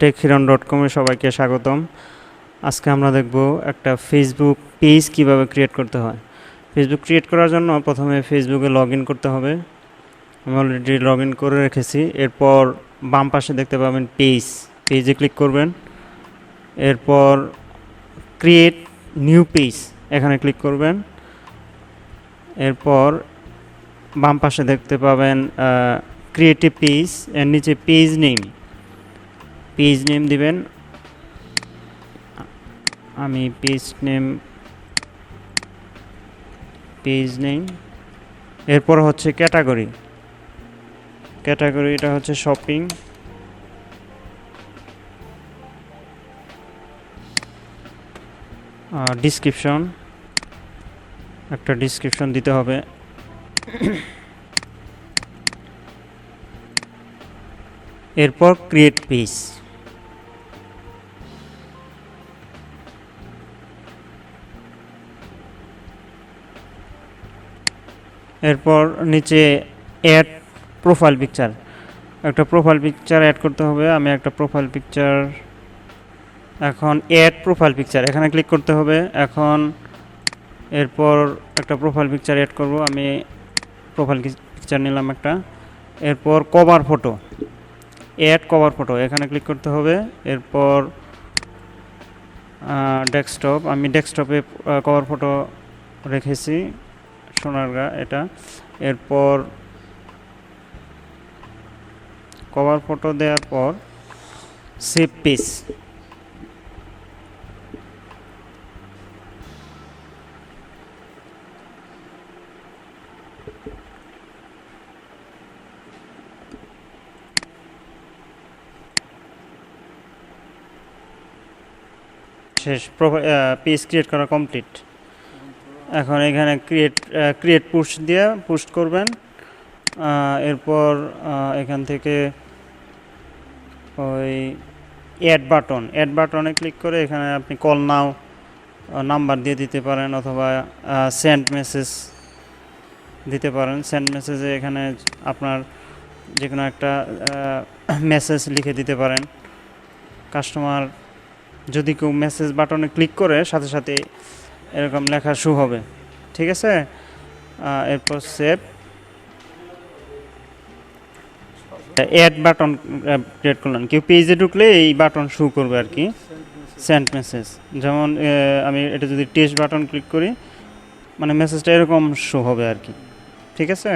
techheron.com-এ সবাইকে স্বাগতম। আজকে আমরা দেখব একটা ফেসবুক পেজ কিভাবে ক্রিয়েট করতে হয়। ফেসবুক ক্রিয়েট করার জন্য প্রথমে ফেসবুকে লগইন করতে হবে। আমি অলরেডি লগইন করে রেখেছি। এরপর বাম পাশে দেখতে পাবেন পেজে ক্লিক করবেন। এরপর ক্রিয়েট নিউ পেজ এখানে ক্লিক করবেন। এরপর বাম পাশে দেখতে পাবেন ক্রিয়েট এ পেজ, এর নিচে পেজ নেম দিবেন। আমি পেজ নেম এরপর হচ্ছে ক্যাটাগরিটা হচ্ছে শপিং। একটা ডিসক্রিপশন দিতে হবে। এরপর ক্রিয়েট পেজ। এরপর নিচে অ্যাড প্রোফাইল পিকচার, একটা প্রোফাইল পিকচার অ্যাড করতে হবে। আমি একটা প্রোফাইল পিকচার, এখন অ্যাড প্রোফাইল পিকচার এখানে ক্লিক করতে হবে। এরপর একটা প্রোফাইল পিকচার অ্যাড করব। আমি প্রোফাইল পিকচার নিলাম একটা। এরপর cover photo, add cover photo এখানে ক্লিক করতে হবে। এরপর আমি ডেস্কটপে কভার ফটো রেখেছি, সোনারগা এটা। এরপর কভার ফটো দেওয়ার পর সেভ পেজ, শেষ। পেজ ক্রিয়েট করা কমপ্লিট। এখন এখানে ক্রিয়েট পোস্ট করবেন। এরপর এখান থেকে ওই অ্যাড বাটনে ক্লিক করে এখানে আপনি কল নাও নাম্বার দিয়ে দিতে পারেন, অথবা সেন্ড মেসেজ দিতে পারেন। সেন্ড মেসেজে এখানে আপনার যে কোনো একটা মেসেজ লিখে দিতে পারেন। কাস্টমার যদি কেউ মেসেজ বাটনে ক্লিক করে সাথে সাথে এরকম লেখা শো হবে, ঠিক আছে। এরপর সেভ। অ্যাড বাটন ক্রিয়েট করলেন, কেউ পেজে ঢুকলে এই বাটন শো করবে আর কি, সেন্ড মেসেজ। যেমন আমি এটা যদি টেস্ট বাটন ক্লিক করি, মানে মেসেজটা এরকম শো হবে আর কি, ঠিক আছে।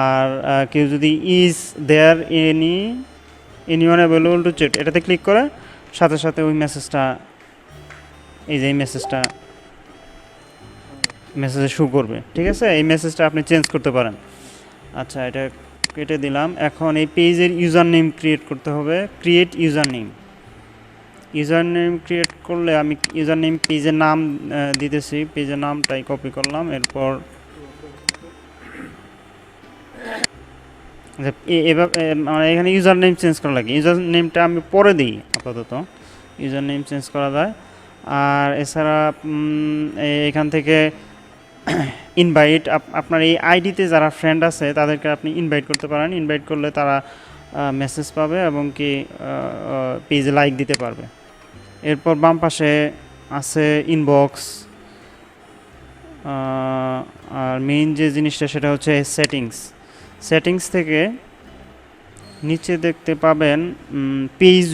আর কেউ যদি is there anyone available to chat এটাতে ক্লিক করে সাথে সাথে ওই মেসেজটা, এই যে এই মেসেজে শো করবে, ঠিক আছে। এই মেসেজটা আপনি চেঞ্জ করতে পারেন। আচ্ছা, এটা কেটে দিলাম। এখন এই পেজের ইউজার নেম ক্রিয়েট করতে হবে। ক্রিয়েট ইউজার নেম ক্রিয়েট করলে আমি ইউজার নেম পেজের নাম দিতেছি, পেজের নামটাই কপি করলাম। এরপর মানে এখানে ইউজার নেম চেঞ্জ করা লাগে। ইউজার নেমটা আমি পরে দিই, আপাতত ইউজার নেম চেঞ্জ করা যায়। আর এছাড়া এখান থেকে ইনভাইট, আপনার এই আইডিতে যারা ফ্রেন্ড আছে তাদেরকে আপনি ইনভাইট করতে পারেন। ইনভাইট করলে তারা মেসেজ পাবে এবং কি পেজে লাইক দিতে পারবে। এরপর বাম পাশে আছে ইনবক্স। আর মেইন যে জিনিসটা সেটা হচ্ছে সেটিংস থেকে নিচে দেখতে পাবেন পেজ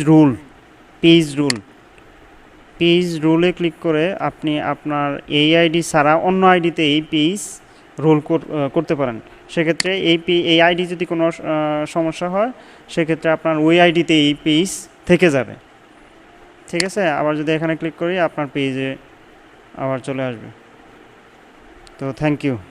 রুলে ক্লিক করে আপনি আপনার এই আইডি ছাড়া অন্য আইডিতে এই পেজ রোল করতে পারেন। সেক্ষেত্রে এই আইডি যদি কোনো সমস্যা হয়, সেক্ষেত্রে আপনার ওই আইডিতে এই পেজ থেকে যাবে, ঠিক আছে। আবার যদি এখানে ক্লিক করি আপনার পেজে আবার চলে আসবে। তো থ্যাংক ইউ।